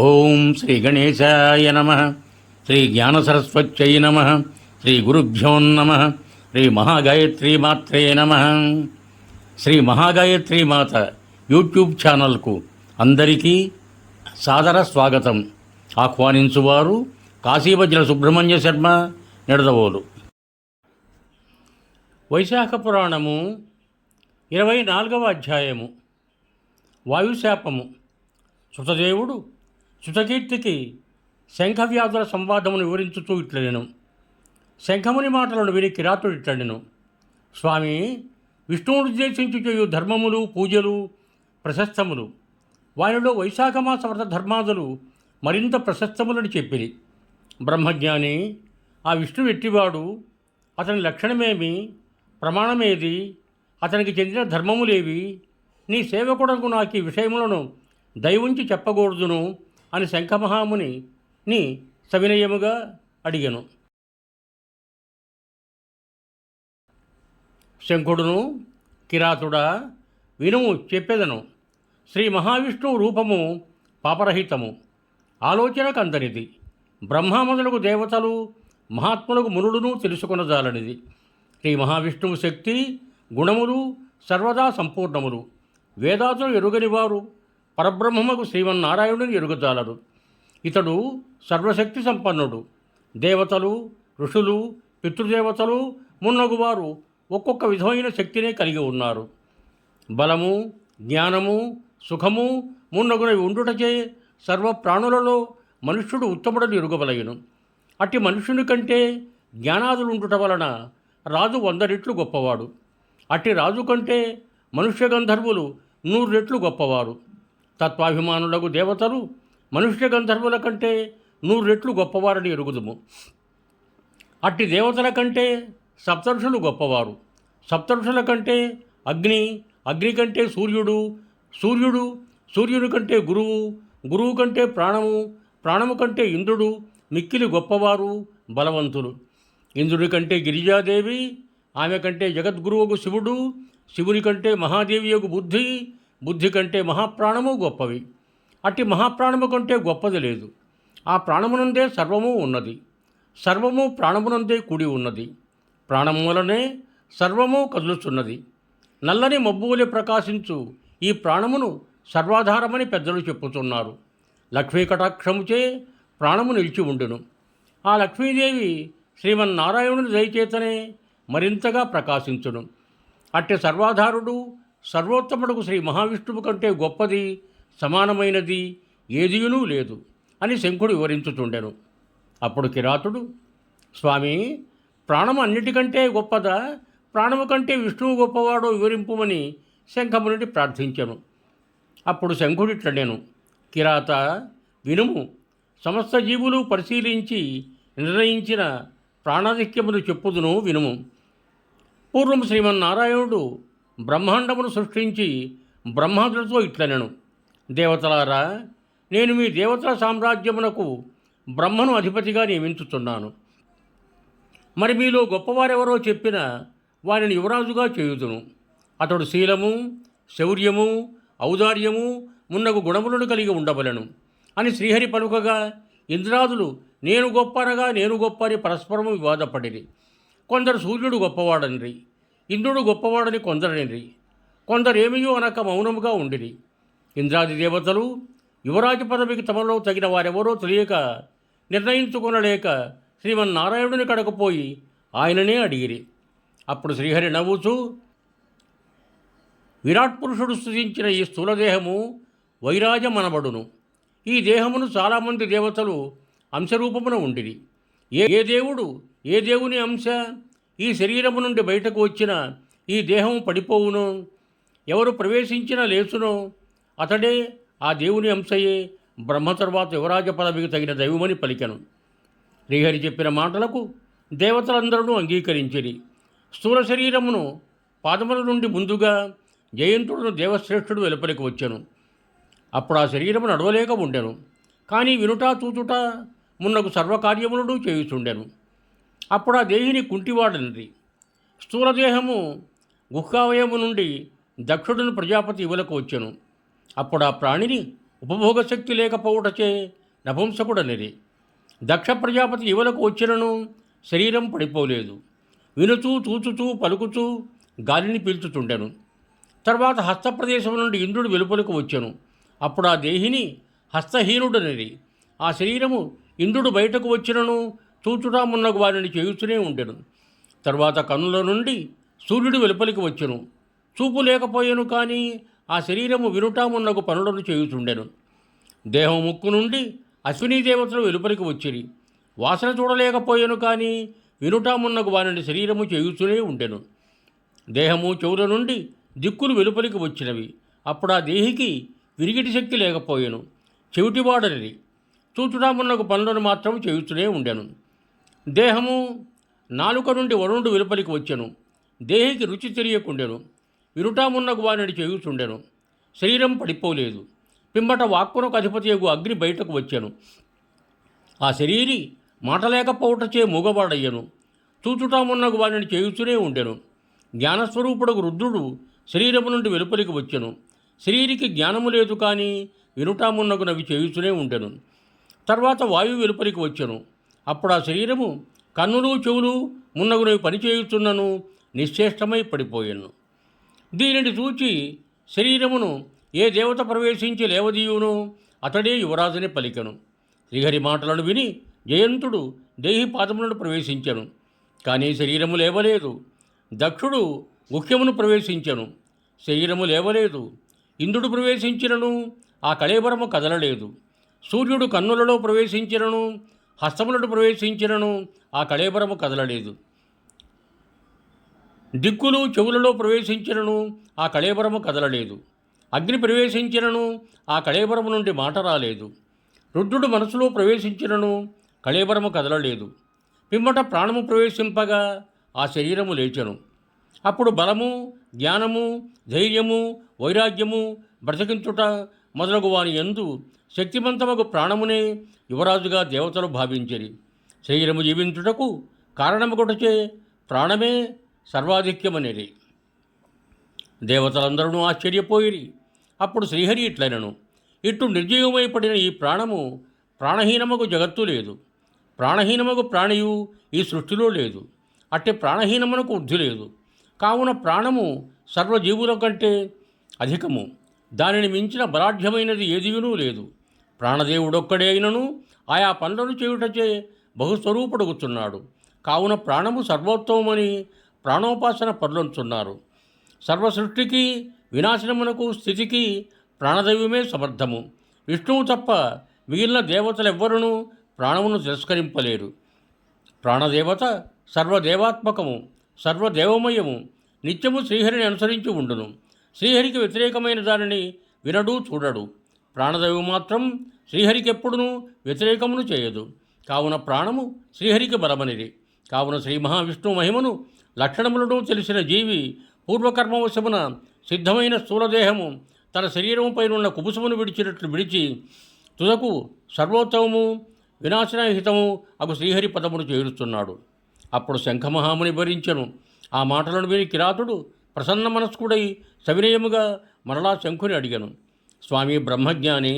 ఓం శ్రీ గణేశాయ నమ. శ్రీ జ్ఞానసరస్వత్యై నమ. శ్రీ గురుభ్యో నమ. శ్రీ మహాగాయత్రీ మాత్రే నమ. శ్రీ మహాగాయత్రీ మాత యూట్యూబ్ ఛానల్కు అందరికీ సాదర స్వాగతం. ఆహ్వానించువారు కాశీవజ్ర సుబ్రహ్మణ్య శర్మ, నిడదవోలు. వైశాఖ పురాణము 24వ అధ్యాయము. వాయుశాపము. శృతదేవుడు శృతకీర్తికి శంఖవ్యాధుల సంవాదమును వివరించుతూ ఇట్లనెను. శంఖముని మాటలను విని కిరాతుడు ఇట్లనెను. స్వామి, విష్ణువును ఉద్దేశించి చేయు ధర్మములు, పూజలు ప్రశస్తములు. వారిలో వైశాఖమాస వ్రత ధర్మాదులు మరింత ప్రశస్తములని చెప్పిరి. బ్రహ్మజ్ఞాని, ఆ విష్ణువు ఎట్టివాడు? అతని లక్షణమేమి? ప్రమాణమేది? అతనికి చెందిన ధర్మములేవి? నీ సేవకుడకు నాకు ఈ విషయములను దయవుంచి చెప్పకూడదును అని శంఖమహాముని ని సవినయముగా అడిగెను. శంఖుడును, కిరాతుడా వినుము చెప్పెదను. శ్రీ మహావిష్ణువు రూపము పాపరహితము, ఆలోచనకందనిది. బ్రహ్మామదులకు దేవతలు, మహాత్ములకు మునుడును తెలుసుకొనజాలనిది. శ్రీ మహావిష్ణువు శక్తి గుణములు సర్వదా సంపూర్ణములు. వేదాతులు ఎరుగని వారు పరబ్రహ్మకు శ్రీమన్నారాయణుని ఎరుగజాలరు. ఇతడు సర్వశక్తి సంపన్నుడు. దేవతలు, ఋషులు, పితృదేవతలు మున్నగువారు ఒక్కొక్క విధమైన శక్తినే కలిగి ఉన్నారు. బలము, జ్ఞానము, సుఖము మున్నగునవి ఉండుటచే సర్వప్రాణులలో మనుష్యుడు ఉత్తముడని ఎరుగబలయును. అట్టి మనుష్యుని కంటే జ్ఞానాదులు ఉండుట వలన రాజు 100 రెట్లు గొప్పవాడు. అట్టి రాజు కంటే మనుష్య గంధర్వులు 100 రెట్లు గొప్పవారు. తత్వాభిమానులకు దేవతలు మనుష్య గంధర్వుల కంటే 100 రెట్లు గొప్పవారని ఎరుగుదుము. అట్టి దేవతల కంటే సప్తర్షులు గొప్పవారు. సప్తర్షుల కంటే అగ్ని, అగ్ని కంటే సూర్యుడు, సూర్యుని కంటే గురువు, గురువు కంటే ప్రాణము, ప్రాణము కంటే ఇంద్రుడు మిక్కిలి గొప్పవారు, బలవంతులు. ఇంద్రుడి కంటే గిరిజాదేవి, ఆమె కంటే జగద్గురువుకు శివుడు, శివుని కంటే మహాదేవియకు బుద్ధి, బుద్ధి కంటే మహాప్రాణము గొప్పవి. అట్టి మహాప్రాణము కంటే గొప్పది లేదు. ఆ ప్రాణమునందే సర్వము ఉన్నది. సర్వము ప్రాణమునందే కూడి ఉన్నది. ప్రాణము వలనే సర్వము కదులుచున్నది. నల్లని మబ్బువలె ప్రకాశించు ఈ ప్రాణమును సర్వాధారమని పెద్దలు చెప్పుతున్నారు. లక్ష్మీ కటాక్షముచే ప్రాణము నిలిచి ఉండును. ఆ లక్ష్మీదేవి శ్రీమన్నారాయణుని దయచేతనే మరింతగా ప్రకాశించును. అట్టి సర్వాధారుడు సర్వోత్తముడుకు శ్రీ మహావిష్ణువు కంటే గొప్పది, సమానమైనది ఏదియునూ లేదు అని శంఖుడు వివరించుతుండెను. అప్పుడు కిరాతుడు, స్వామి, ప్రాణము అన్నిటికంటే గొప్పదా, ప్రాణము కంటే విష్ణువు గొప్పవాడో వివరింపుమని శంఖమునిని ప్రార్థించెను. అప్పుడు శంఖుడిట్లనెను, కిరాత వినుము. సమస్త జీవులు పరిశీలించి నిర్ణయించిన ప్రాణాధిక్యమును చెప్పుదును వినుము. పూర్వం శ్రీమన్నారాయణుడు బ్రహ్మాండమును సృష్టించి బ్రహ్మాదులతో ఇట్లనెను, దేవతలారా, నేను మీ దేవతల సామ్రాజ్యమునకు బ్రహ్మను అధిపతిగా నియమించుతున్నాను. మరి మీలో గొప్పవారెవరో చెప్పిన వారిని యువరాజుగా చేయుదును. అతడు శీలము, శౌర్యము, ఔదార్యము మున్నగు గుణములను కలిగి ఉండవలెను అని శ్రీహరి పలుకగా ఇంద్రాదులు నేను గొప్పనగా నేను గొప్ప అని పరస్పరము వివాదపడిరి. కొందరు సూర్యుడు గొప్పవాడనిరి, ఇంద్రుడు గొప్పవాడని కొందరనిరి, కొందరేమియో అనక మౌనముగా ఉండిరి. ఇంద్రాది దేవతలు యువరాజు పదవికి తమలో తగిన వారెవరో తెలియక నిర్ణయించుకొనలేక శ్రీమన్నారాయణుని కడకపోయి ఆయననే అడిగిరి. అప్పుడు శ్రీహరి నవ్వుచూ, విరాట్ పురుషుడు సృజించిన ఈ స్థూలదేహము వైరాజమనబడును. ఈ దేహమును చాలామంది దేవతలు అంశరూపమున ఉండిరి. ఏ దేవుడు ఏ దేవుని అంశ ఈ శరీరము నుండి బయటకు వచ్చిన ఈ దేహము పడిపోవునో, ఎవరు ప్రవేశించినా లేచునో అతడే ఆ దేవుని అంశయే బ్రహ్మ తరువాత యువరాజ పదవికి తగిన దైవమని పలికెను. శ్రీహరి చెప్పిన మాటలకు దేవతలందరూ అంగీకరించిరి. స్థూల శరీరమును పాదముల నుండి ముందుగా జయంతుడును దేవశ్రేష్ఠుడు వెలుపలికి వచ్చెను. అప్పుడు ఆ శరీరము నడవలేక ఉండెను. కానీ వినుట చూచుట మున్నగు సర్వకార్యములను చేయుచుండెను. అప్పుడు ఆ దేహిని కుంటివాడనిది. స్థూలదేహము గుహ్కావయము నుండి దక్షుడును ప్రజాపతి ఇవులకు వచ్చెను. అప్పుడు ఆ ప్రాణిని ఉపభోగశక్తి లేకపోవుటచే నపుంసకుడనిది. దక్ష ప్రజాపతి యువలకు వచ్చినను శరీరం పడిపోలేదు. వినుచూ చూచుచూ పలుకుచూ గాలిని పీల్చుచుండెను. తర్వాత హస్తప్రదేశం నుండి ఇంద్రుడు వెలుపలకు వచ్చెను. అప్పుడు ఆ దేహిని హస్తహీనుడనిది. ఆ శరీరము ఇంద్రుడు బయటకు వచ్చినను చూచుటా మున్నగు వారిని చేయుస్తూనే ఉండెను. తర్వాత కన్నుల నుండి సూర్యుడు వెలుపలికి వచ్చెను. చూపు లేకపోయాను, కానీ ఆ శరీరము వినుటామున్నగు పనులను చేయుచుండెను. దేహం ముక్కు నుండి అశ్వినీ దేవతలు వెలుపలికి వచ్చిరి. వాసన చూడలేకపోయాను, కానీ వినుటామున్నగు వారిని శరీరము చేయుస్తూనే ఉండెను. దేహము చెవుల నుండి దిక్కులు వెలుపలికి వచ్చినవి. అప్పుడు ఆ దేహికి విరిగిటి శక్తి లేకపోయాను. చెవిటివాడనిది. చూచుటామున్నగు పనులను మాత్రం చేయుస్తూనే ఉండెను. దేహము నాలుక నుండి వరుణుడు వెలుపలికి వచ్చెను. దేహికి రుచి తెలియకుండెను. వినుటామున్నగు వారిని చేయుచుండెను. శరీరం పడిపోలేదు. పిమ్మట వాక్కునకు అధిపతియగు అగ్ని బయటకు వచ్చెను. ఆ శరీరి మాటలేకపోవటచే మూగవాడయ్యను. చూచుటామున్నగు వారిని చేయుస్తూనే ఉండెను. జ్ఞానస్వరూపుడకు రుద్రుడు శరీరము నుండి వెలుపలికి వచ్చెను. శరీరికి జ్ఞానము లేదు, కానీ వినుటామున్నగునవి చేయుస్తూనే ఉండెను. తర్వాత వాయువు వెలుపలికి వచ్చెను. అప్పుడు ఆ శరీరము కన్నులు చెవులు మున్నగునవి పనిచేయుచున్నను నిశ్చేష్టమై పడిపోయాను. దీనిని చూచి శరీరమును ఏ దేవత ప్రవేశించి లేవదీయునో అతడే యువరాజుని పలికెను. శ్రీహరి మాటలను విని జయంతుడు దేహి పాదములను ప్రవేశించెను, కానీ శరీరము లేవలేదు. దక్షుడు గుహ్యమును ప్రవేశించెను. శరీరము లేవలేదు. ఇంద్రుడు ప్రవేశించినను ఆ కళేబరము కదలలేదు. సూర్యుడు కన్నులలో ప్రవేశించినను హస్తములను ప్రవేశించినను ఆ కళేబరము కదలలేదు. దిక్కులు చెవులలో ప్రవేశించినను ఆ కళేబరము కదలలేదు. అగ్ని ప్రవేశించినను ఆ కళేబరము నుండి మాట రాలేదు. రుద్రుడు మనసులో ప్రవేశించినను కళేబరము కదలలేదు. పిమ్మట ప్రాణము ప్రవేశింపగా ఆ శరీరము లేచెను. అప్పుడు బలము, జ్ఞానము, ధైర్యము, వైరాగ్యము, బ్రతికించుట మొదలగు వాని యందు శక్తివంతమగు ప్రాణమునే యువరాజుగా దేవతలు భావించిరి. శరీరము జీవించుటకు కారణముకొటచే ప్రాణమే సర్వాధిక్యమనేది. దేవతలందరూ ఆశ్చర్యపోయిరి. అప్పుడు శ్రీహరి ఇట్లనెను: ఇట్టు నిర్జీవమై పడిన ఈ ప్రాణము ప్రాణహీనమగు జగత్తు లేదు. ప్రాణహీనమగు ప్రాణియు ఈ సృష్టిలో లేదు. అట్టి ప్రాణహీనమునకు వృద్ధి లేదు. కావున ప్రాణము సర్వజీవుల కంటే అధికము. దానిని మించిన బలాఢ్యమైనది ఏదియునూ లేదు. ప్రాణదేవుడొక్కడే అయినను ఆయా పనులను చేయుటచే బహుస్వరూపుడగుచున్నాడు. కావున ప్రాణము సర్వోత్తమని ప్రాణోపాసన పరులంచున్నారు. సర్వసృష్టికి వినాశనమునకు స్థితికి ప్రాణదైవమే సమర్థము. విష్ణువు తప్ప మిగిలిన దేవతలెవ్వరూ ప్రాణమును తిరస్కరింపలేరు. ప్రాణదేవత సర్వదేవాత్మకము, సర్వదేవమయము, నిత్యము శ్రీహరిని అనుసరించి ఉండును. శ్రీహరికి వ్యతిరేకమైన దానిని వినడు, చూడడు. ప్రాణదైవం మాత్రం శ్రీహరికెప్పుడునూ వ్యతిరేకమును చేయదు. కావున ప్రాణము శ్రీహరికి బలమనిది. కావున శ్రీ మహావిష్ణువు మహిమను లక్షణములను తెలిసిన జీవి పూర్వకర్మవశమున సిద్ధమైన స్థూలదేహము తన శరీరముపైనున్న కుబుసమును విడిచినట్లు విడిచి తుదకు సర్వోత్తమము వినాశనహితము అగు శ్రీహరి పదమును చేరుస్తున్నాడు. అప్పుడు శంఖమహాముని భరించెను. ఆ మాటలను విని కిరాతుడు ప్రసన్న మనస్కుడై సవినయముగా మరలా శంఖుని అడిగను: స్వామి బ్రహ్మజ్ఞాని,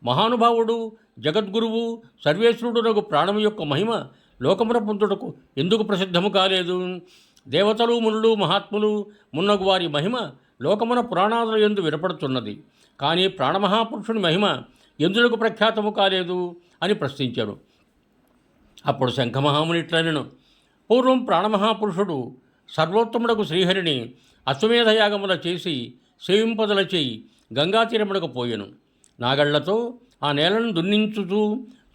మహానుభావుడు, జగద్గురువు, సర్వేశ్వరుడునకు ప్రాణము యొక్క మహిమ లోకమున పొందుటకు ఎందుకు ప్రసిద్ధము కాలేదు? దేవతలు, మునులు, మహాత్ములు మున్నగు వారి మహిమ లోకమున పురాణాదుల యందు వినపడుతున్నది. కానీ ప్రాణమహాపురుషుని మహిమ ఎందులకు ప్రఖ్యాతము కాలేదు అని ప్రశ్నించారు. అప్పుడు శంఖమహాముని ఇట్లనెను: పూర్వం ప్రాణమహాపురుషుడు సర్వోత్తముడకు శ్రీహరిని అశ్వమేధయాగముల చేసి సేవింపదలచేయి గంగాతీరమునకు పోయెను. నాగళ్లతో ఆ నేలను దున్నించుతూ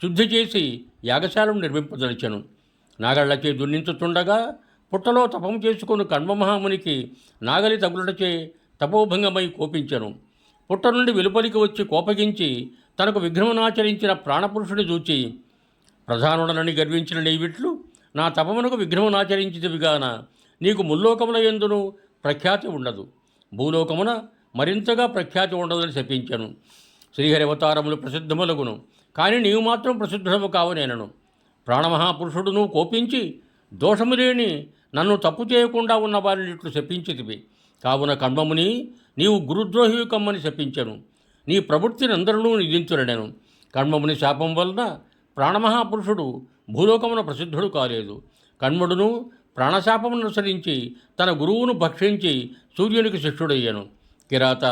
శుద్ధి చేసి యాగశాలను నిర్మింపదలిచెను. నాగళ్లచే దున్నించుతుండగా పుట్టలో తపం చేసుకుని కణ్వమహామునికి నాగలి తగులటచే తపోభంగమై కోపించెను. పుట్ట నుండి వెలుపలికి వచ్చి కోపగించి తనకు విగ్రహమునాచరించిన ప్రాణపురుషుని చూచి, ప్రధానుడనని గర్వించిన నీవిట్లు నా తపమునకు విగ్రహమునాచరించితివిగాన నీకు ముల్లోకముల యందును ప్రఖ్యాతి ఉండదు, భూలోకమున మరింతగా ప్రఖ్యాతి ఉండదని శపించెను. శ్రీహరి అవతారములు ప్రసిద్ధములగును, కానీ నీవు మాత్రం ప్రసిద్ధము కావనేనను. ప్రాణమహాపురుషుడును కోపించి దోషము లేని నన్ను తప్పు చేయకుండా ఉన్న వారిని ఇట్లు శపించితివి. కావున కణ్వముని నీవు గురుద్రోహివి కమ్మని శపించెను. నీ ప్రవృత్తిని అందరిలో నిధించురడెను. కణ్మముని శాపం వలన ప్రాణమహాపురుషుడు భూలోకమున ప్రసిద్ధుడు కాలేదు. కణ్ముడును ప్రాణశాపమును అనుసరించి తన గురువును భక్షించి సూర్యునికి శిష్యుడయ్యను. కిరాత,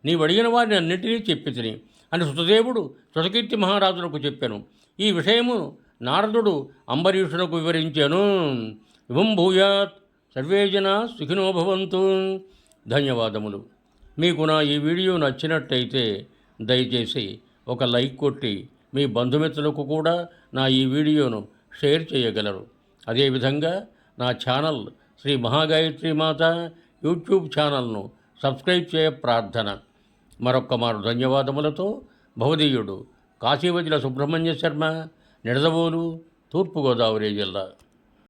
నీవడిగిన వారిని అన్నింటినీ చెప్పి తిని అని శృతదేవుడు శృతకీర్తి మహారాజునకు చెప్పాను. ఈ విషయము నారదుడు అంబరీషునకు వివరించాను. ఇవం భూయాత్ సర్వే జనా సుఖినో భవంతు. ధన్యవాదములు. మీకు నా ఈ వీడియో నచ్చినట్టయితే దయచేసి ఒక లైక్ కొట్టి మీ బంధుమిత్రులకు కూడా నా ఈ వీడియోను షేర్ చేయగలరు. అదేవిధంగా నా ఛానల్ శ్రీ మహాగాయత్రి మాత యూట్యూబ్ ఛానల్ను సబ్స్క్రైబ్ చేయ ప్రార్థన. మరొక్క మారు ధన్యవాదములతో భవదీయుడు కాశీవజుల సుబ్రహ్మణ్య శర్మ, నిడదవోలు, తూర్పుగోదావరి జిల్లా.